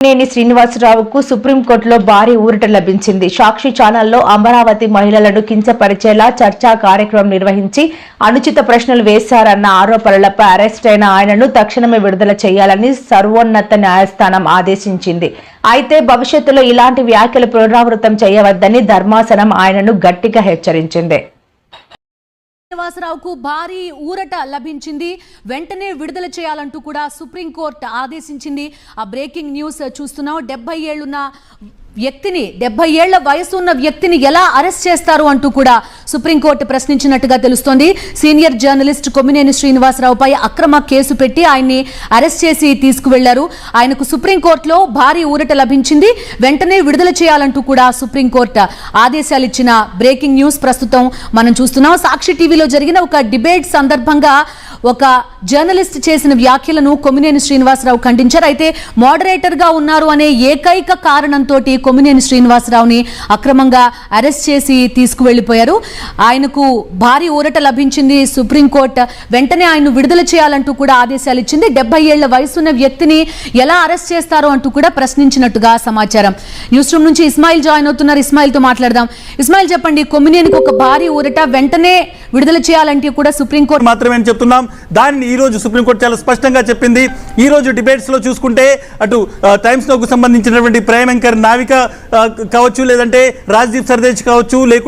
నేని శ్రీనివాసరావుకు సుప్రీంకోర్టులో భారీ ఊరట లభించింది. సాక్షి ఛానల్లో అమరావతి మహిళలను కించపరిచేలా చర్చా కార్యక్రమం నిర్వహించి అనుచిత ప్రశ్నలు వేశారన్న ఆరోపణలపై అరెస్ట్ అయిన ఆయనను తక్షణమే విడుదల చేయాలని సర్వోన్నత న్యాయస్థానం ఆదేశించింది. అయితే భవిష్యత్తులో ఇలాంటి వ్యాఖ్యలు పునరావృతం చేయవద్దని ధర్మాసనం ఆయనను గట్టిగా హెచ్చరించింది. శ్రీనివాసరావుకు భారీ ఊరట లభించింది. వెంటనే విడుదల చేయాలంటూ కూడా సుప్రీంకోర్టు ఆదేశించింది. ఆ బ్రేకింగ్ న్యూస్ చూస్తున్నాం. 70 ఏళ్లున్న వ్యక్తిని 70 ఏళ్ల వయసు ఉన్న వ్యక్తిని ఎలా అరెస్ట్ చేస్తారు అంటూ కూడా సుప్రీంకోర్టు ప్రశ్నించినట్టుగా తెలుస్తోంది. సీనియర్ జర్నలిస్ట్ కొమ్మినేని శ్రీనివాసరావుపై అక్రమ కేసు పెట్టి ఆయన్ని అరెస్ట్ చేసి తీసుకువెళ్లారు. ఆయనకు సుప్రీంకోర్టులో భారీ ఊరట లభించింది. వెంటనే విడుదల చేయాలంటూ కూడా సుప్రీంకోర్టు ఆదేశాలు ఇచ్చిన బ్రేకింగ్ న్యూస్ ప్రస్తుతం మనం చూస్తున్నాం. సాక్షి టీవీలో జరిగిన ఒక డిబేట్ సందర్భంగా ఒక జర్నలిస్ట్ చేసిన వ్యాఖ్యలను కొమ్మినేని శ్రీనివాసరావు ఖండించారు. అయితే మోడరేటర్ గా ఉన్నారు అనే ఏకైక కారణంతో కొమ్మినేని శ్రీనివాసరావుని అక్రమంగా అరెస్ట్ చేసి తీసుకువెళ్లిపోయారు. ఆయనకు భారీ ఊరట లభించింది. సుప్రీంకోర్టు వెంటనే ఆయన విడుదల చేయాలంటూ కూడా ఆదేశాలు ఇచ్చింది. 70 ఏళ్ల వయసున్న వ్యక్తిని ఎలా అరెస్ట్ చేస్తారో అంటూ కూడా ప్రశ్నించినట్టుగా సమాచారం. న్యూస్ రూమ్ నుంచి ఇస్మాయిల్ జాయిన్ అవుతున్నారు. ఇస్మాయిల్ తో మాట్లాడదాం. ఇస్మాయిల్ చెప్పండి, కొమ్మినేనికి ఒక భారీ ఊరట, వెంటనే విడుదల చేయాలంటే కూడా సుప్రీంకోర్టు మాత్రమే చెప్తున్నాం. దాన్ని ఈ రోజు సుప్రీంకోర్టు చాలా స్పష్టంగా చెప్పింది. ఈ రోజు డిబేట్స్ లో చూసుకుంటే అటు టైమ్స్ నోకు సంబంధించినటువంటి ప్రైమ్ యాంకర్ నావిక కావచ్చు, లేదంటే రాజ్దీప్ సర్దేశ్ కావచ్చు, లేకుంటే